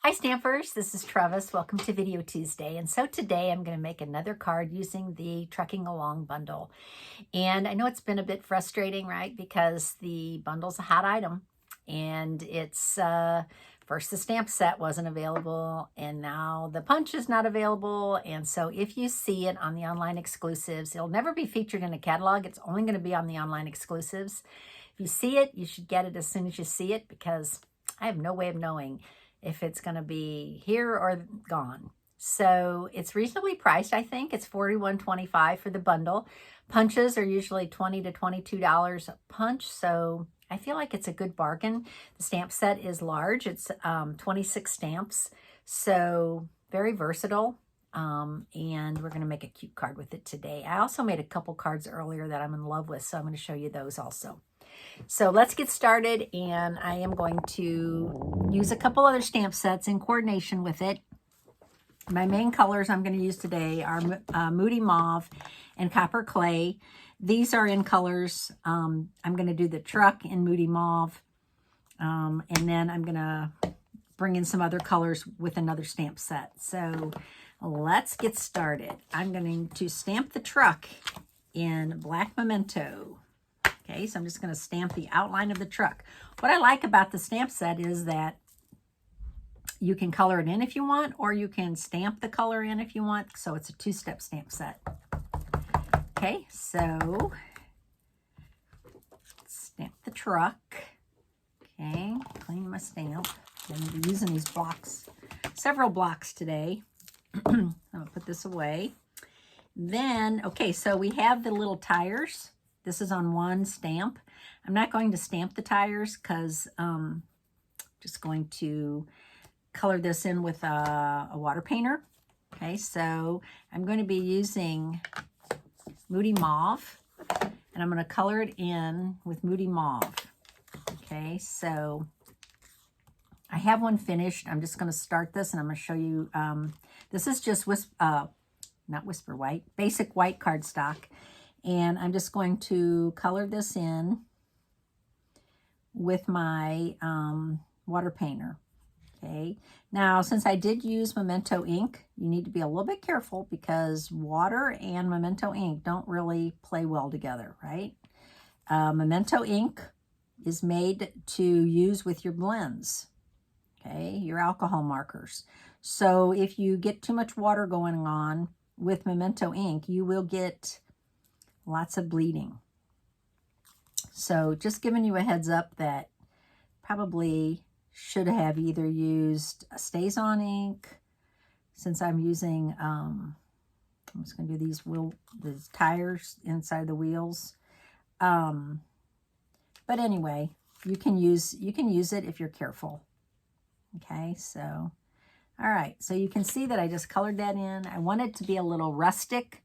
Hi Stampers, this is Trevis. Welcome to Video Tuesday. And so today I'm going to make another card using the Trucking Along bundle. And I know it's been a bit frustrating, right? Because the bundle's a hot item and it's first the stamp set wasn't available and now the punch is not available. And so if you see it on the online exclusives, it'll never be featured in a catalog. It's only going to be on the online exclusives. If you see it, you should get it as soon as you see it because I have no way of knowing if it's going to be here or gone. So it's reasonably priced, I think. It's $41.25 for the bundle. Punches are usually $20 to $22 a punch, so I feel like it's a good bargain. The stamp set is large. It's 26 stamps, so very versatile. And we're going to make a cute card with it today. I also made a couple cards earlier that I'm in love with, so I'm going to show you those also. So let's get started, and I am going to use a couple other stamp sets in coordination with it. My main colors I'm going to use today are Moody Mauve and Copper Clay. These are in colors. I'm going to do the truck in Moody Mauve, and then I'm going to bring in some other colors with another stamp set. So let's get started. I'm going to stamp the truck in Black Memento. Okay, so I'm just going to stamp the outline of the truck. What I like about the stamp set is that you can color it in if you want, or you can stamp the color in if you want. So it's a two-step stamp set. Okay, so stamp the truck. Okay, clean my stamp. I'm going to be using these blocks, several blocks today. I'm going to put this away. Then, okay, so we have the little tires. This is on one stamp. I'm not going to stamp the tires because I'm just going to color this in with a water painter. Okay, so I'm going to be using Moody Mauve, and I'm going to color it in with Moody Mauve. Okay, so I have one finished. I'm just going to start this, and I'm going to show you. This is just not Whisper White, basic white cardstock. And I'm just going to color this in with my water painter. Okay. Now, since I did use Memento ink, you need to be a little bit careful because water and Memento ink don't really play well together, right? Memento ink is made to use with your blends, okay, your alcohol markers. So if you get too much water going on with Memento ink, you will get lots of bleeding. So just giving you a heads up that probably should have either used a Stays-On ink, since I'm using, I'm just going to do these tires inside the wheels. But anyway, you can use it if you're careful. Okay, so, all right. So you can see that I just colored that in. I want it to be a little rustic.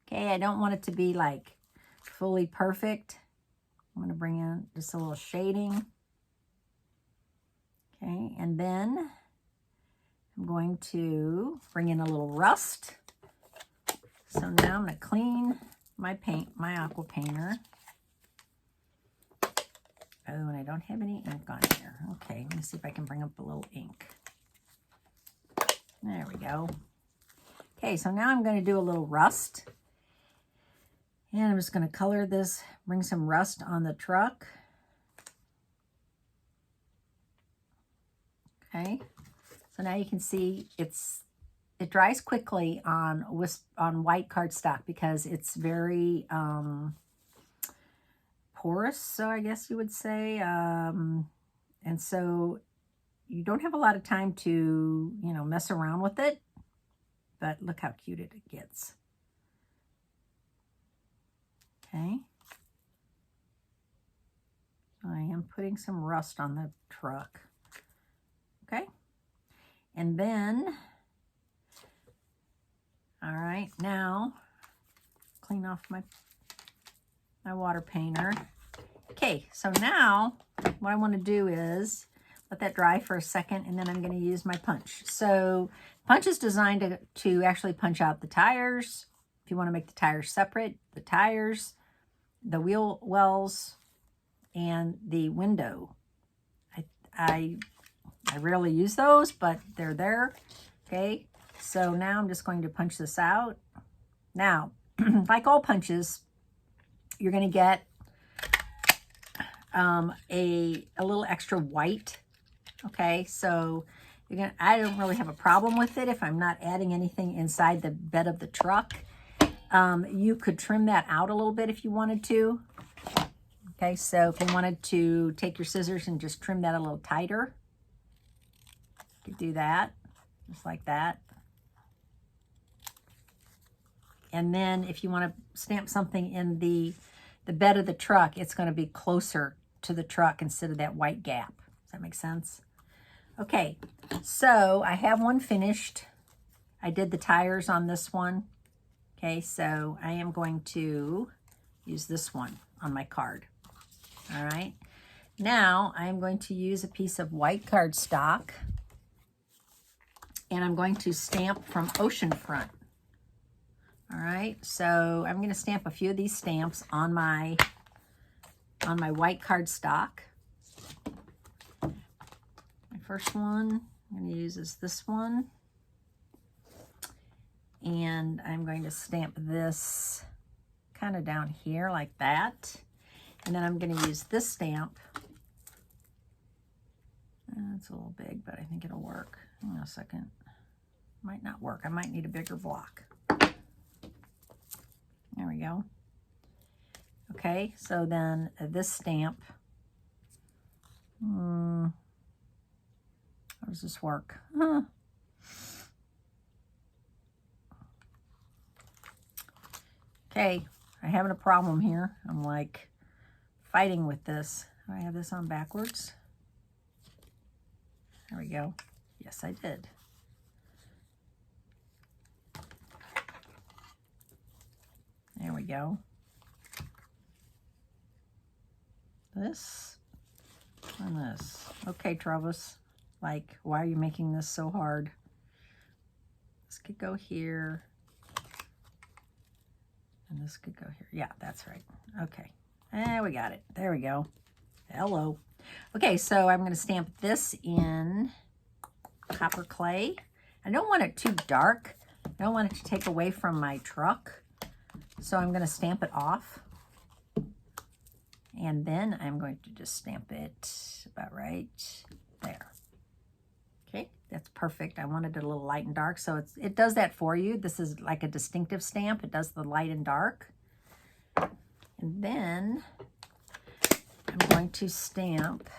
Okay, I don't want it to be like fully perfect. I'm going to bring in just a little shading. Okay, and then I'm going to bring in a little rust. So now I'm going to clean my aqua painter. Oh, and I don't have any ink on here. Okay, let me see if I can bring up a little ink. There we go. Okay, so now I'm going to do a little rust. And I'm just going to color this, bring some rust on the truck. Okay, so now you can see it dries quickly on white cardstock because it's very porous, so I guess you would say. And so you don't have a lot of time to, mess around with it. But look how cute it gets. Okay, I am putting some rust on the truck. Okay, and then, all right, now clean off my water painter. Okay, so now what I want to do is let that dry for a second, and then I'm going to use my punch. So punch is designed to actually punch out the tires. If you want to make the tires separate, the tires, the wheel wells, and the window. I I rarely use those, but they're there. Okay, so now I'm just going to punch this out. Now, like all punches, you're going to get a little extra white. Okay, so I don't really have a problem with it if I'm not adding anything inside the bed of the truck. You could trim that out a little bit if you wanted to. Okay, so if you wanted to take your scissors and just trim that a little tighter, you could do that, just like that. And then if you want to stamp something in the bed of the truck, it's going to be closer to the truck instead of that white gap. Does that make sense? Okay, so I have one finished. I did the tires on this one. Okay, so I am going to use this one on my card. All right, now I'm going to use a piece of white cardstock, and I'm going to stamp from Oceanfront. All right, so I'm going to stamp a few of these stamps on my white cardstock. My first one I'm going to use is this one. And I'm going to stamp this kind of down here like that. And then I'm going to use this stamp. It's a little big, but I think it'll work. Hang on a second. Might not work. I might need a bigger block. There we go. Okay, so then this stamp. How does this work? Okay, I'm having a problem here. I'm like fighting with this. Do I have this on backwards? There we go. Yes, I did. There we go. This and this. Okay, Trevis. Like, why are you making this so hard? This could go here. And this could go here. Yeah, that's right. Okay. We got it. There we go. Hello. Okay, so I'm going to stamp this in copper clay. I don't want it too dark. I don't want it to take away from my truck. So I'm going to stamp it off. And then I'm going to just stamp it about right there. Okay, that's perfect. I wanted it a little light and dark, so it does that for you. This is like a distinctive stamp. It does the light and dark. And then I'm going to stamp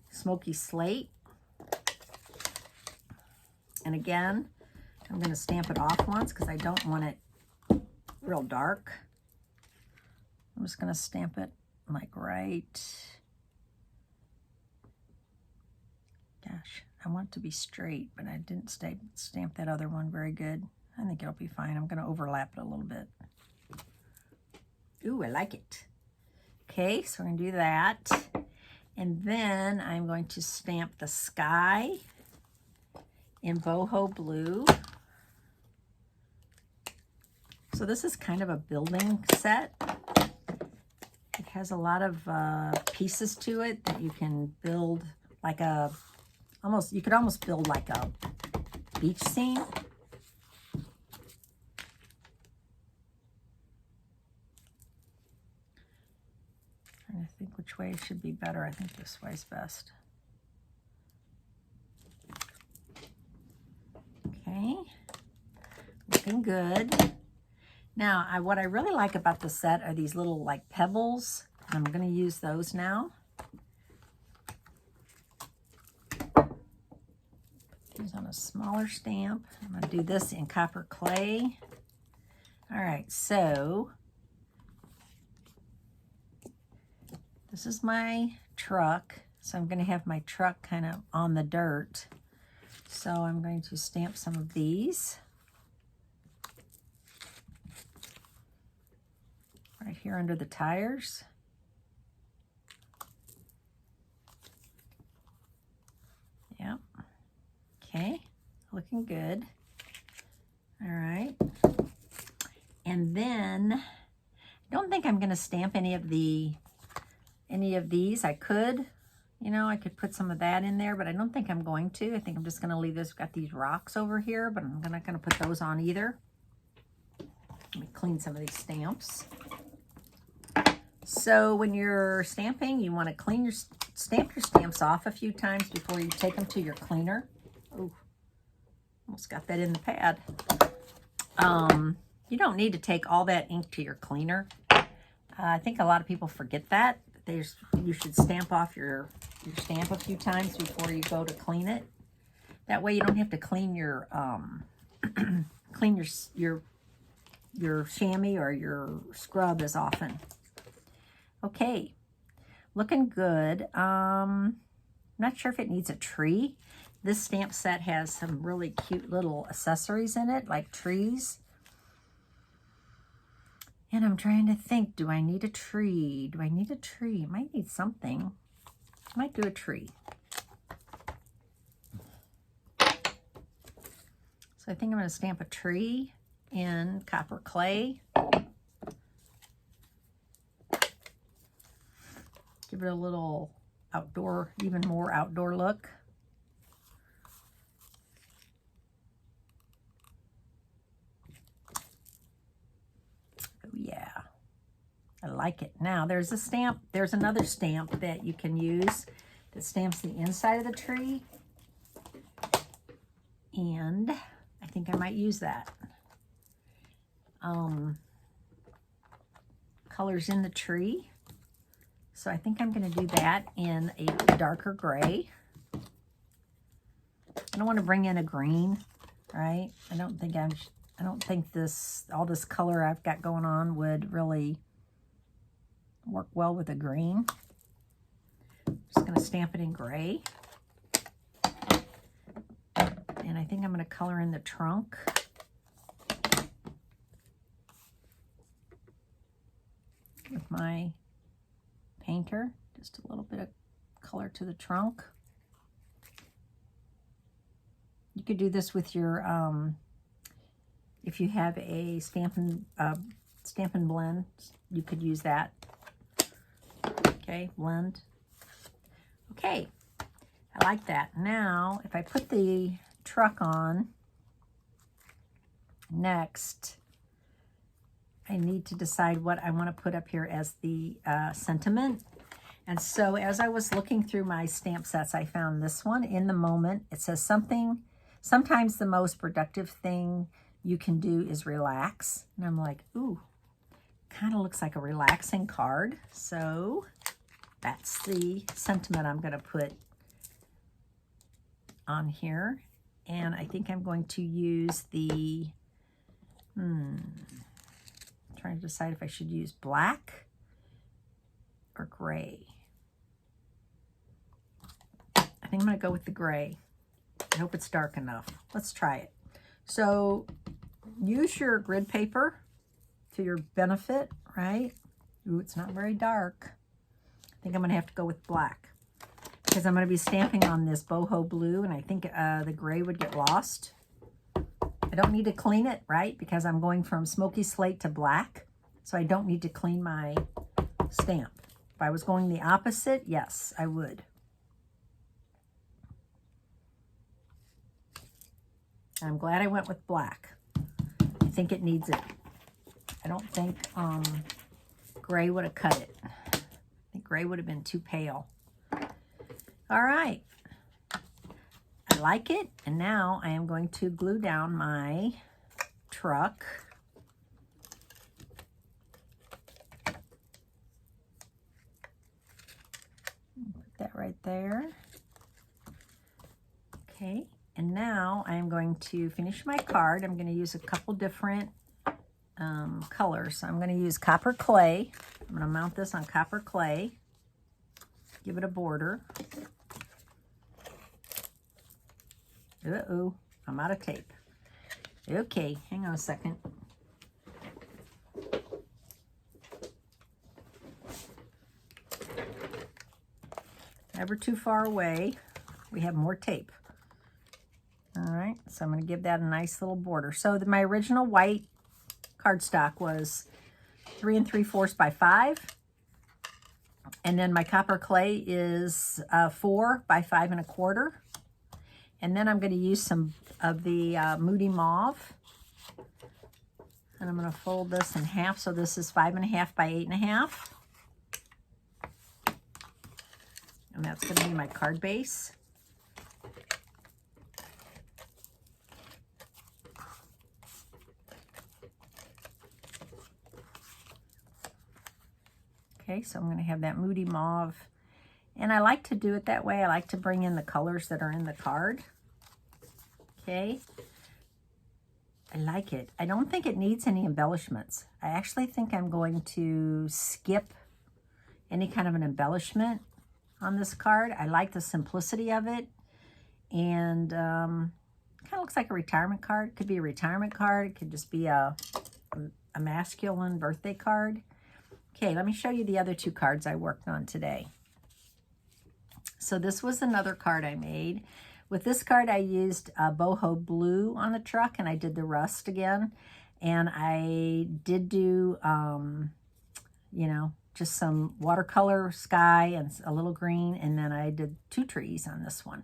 Smoky Slate. And again, I'm going to stamp it off once because I don't want it real dark. I'm just going to stamp it like right. Gosh, I want it to be straight, but I didn't stamp that other one very good. I think it'll be fine. I'm going to overlap it a little bit. Ooh, I like it. Okay, so we're going to do that. And then I'm going to stamp the sky in boho blue. So this is kind of a building set. It has a lot of pieces to it that you can build like you could almost build like a beach scene. And I think which way should be better. I think this way is best. Okay, looking good. Now, what I really like about the set are these little like pebbles. I'm going to use those now. Put these on a smaller stamp. I'm going to do this in copper clay. All right, so this is my truck. So I'm going to have my truck kind of on the dirt. So I'm going to stamp some of these. Right here under the tires. Yep. Okay, looking good. All right. And then I don't think I'm going to stamp any of these. I could, You know, I could put some of that in there, but I don't think I'm going to. I think I'm just going to leave this. Got these rocks over here, but I'm not going to put those on either. Let me clean some of these stamps. So when you're stamping, you want to stamp your stamps off a few times before you take them to your cleaner. Oh, almost got that in the pad. You don't need to take all that ink to your cleaner. I think a lot of people forget that. You should stamp off your stamp a few times before you go to clean it. That way you don't have to clean your clean your chamois or your scrub as often. Okay, looking good. I'm not sure if it needs a tree. This stamp set has some really cute little accessories in it, like trees. And I'm trying to think, do I need a tree? Do I need a tree? I might need something. I might do a tree. So I think I'm going to stamp a tree in copper clay. Give it a little outdoor, even more outdoor look. Oh yeah, I like it. Now there's a stamp, there's another stamp that you can use that stamps the inside of the tree. And I think I might use that. Colors in the tree. So I think I'm going to do that in a darker gray. I don't want to bring in a green, right? I don't think all this color I've got going on would really work well with a green. I'm just going to stamp it in gray. And I think I'm going to color in the trunk. With my painter, just a little bit of color to the trunk. You could do this with your, if you have a Stampin' blend, you could use that. Okay, blend. Okay, I like that. Now, if I put the truck on next, I need to decide what I want to put up here as the sentiment. And so as I was looking through my stamp sets, I found this one, In the Moment. It says sometimes the most productive thing you can do is relax. And I'm like, ooh, kind of looks like a relaxing card. So that's the sentiment I'm going to put on here. And I think I'm going to use the, trying to decide if I should use black or gray. I think I'm going to go with the gray. I hope it's dark enough. Let's try it. So use your grid paper to your benefit, right? Ooh, it's not very dark. I think I'm going to have to go with black because I'm going to be stamping on this boho blue, and I think the gray would get lost. I don't need to clean it, right? Because I'm going from smoky slate to black, so I don't need to clean my stamp. If I was going the opposite, yes, I would. I'm glad I went with black. I think it needs it. I don't think gray would have cut it. I think gray would have been too pale. All right. I like it. And now I am going to glue down my truck. Put that right there. Okay. And now I am going to finish my card. I'm going to use a couple different colors. So I'm going to use copper clay. I'm going to mount this on copper clay. Give it a border. Uh-oh, I'm out of tape. Okay, hang on a second. Never too far away. We have more tape. All right, so I'm going to give that a nice little border. So my original white cardstock was 3 3/4 by 5. And then my copper clay is 4 by 5 1/4. And then I'm going to use some of the Moody Mauve. And I'm going to fold this in half. So this is 5 1/2 by 8 1/2. And that's going to be my card base. Okay, so I'm going to have that Moody Mauve. And I like to do it that way. I like to bring in the colors that are in the card. Okay. I like it. I don't think it needs any embellishments. I actually think I'm going to skip any kind of an embellishment on this card. I like the simplicity of it. And kind of looks like a retirement card. It could be a retirement card. It could just be a masculine birthday card. Okay, let me show you the other 2 cards I worked on today. So this was another card I made. With this card, I used boho blue on the truck, and I did the rust again. And I did do, you know, just some watercolor sky and a little green, and then I did 2 trees on this one.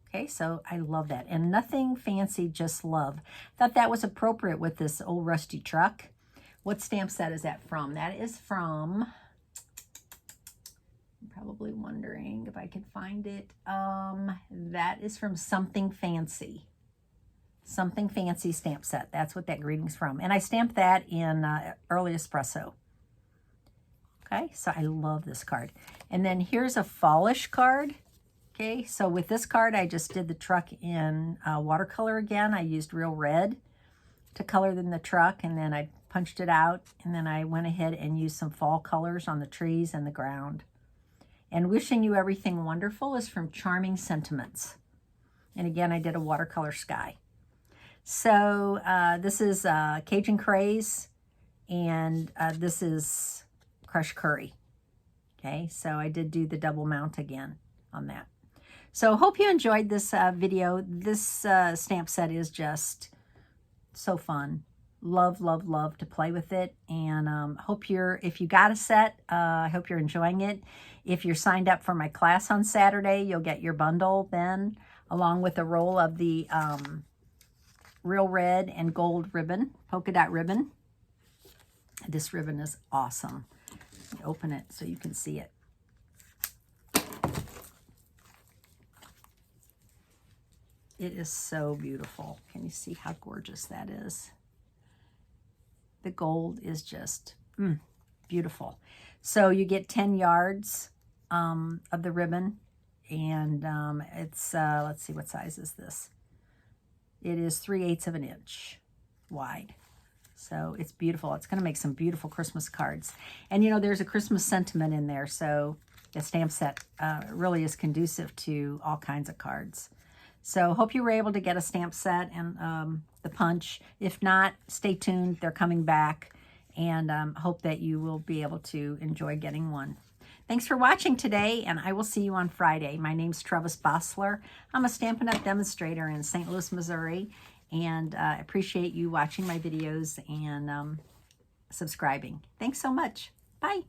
Okay, so I love that. And nothing fancy, just love. Thought that was appropriate with this old rusty truck. What stamp set is that from? That is from, I'm probably wondering if I could find it. That is from Something Fancy. Something Fancy stamp set. That's what that greeting's from. And I stamped that in Early Espresso. Okay, so I love this card. And then here's a fallish card. Okay, so with this card, I just did the truck in watercolor again. I used Real Red to color in the truck, and then I punched it out, and then I went ahead and used some fall colors on the trees and the ground. And Wishing You Everything Wonderful is from Charming Sentiments. And again, I did a watercolor sky. So this is Cajun Craze, and this is Crushed Curry. Okay, so I did do the double mount again on that. So hope you enjoyed this video. This stamp set is just so fun. Love, love, love to play with it. And if you got a set, I hope you're enjoying it. If you're signed up for my class on Saturday, you'll get your bundle then, along with a roll of the Real Red and Gold ribbon, polka dot ribbon. This ribbon is awesome. Let me open it so you can see it. It is so beautiful. Can you see how gorgeous that is? The gold is just beautiful. So you get 10 yards of the ribbon, and it's, let's see, what size is this? It is 3/8 of an inch wide. So it's beautiful. It's going to make some beautiful Christmas cards. And, you know, there's a Christmas sentiment in there, so the stamp set really is conducive to all kinds of cards. So hope you were able to get a stamp set and the punch. If not, stay tuned. They're coming back, and hope that you will be able to enjoy getting one. Thanks for watching today, and I will see you on Friday. My name's Trevis Bossler. I'm a Stampin' Up! Demonstrator in St. Louis, Missouri, and I appreciate you watching my videos and subscribing. Thanks so much. Bye.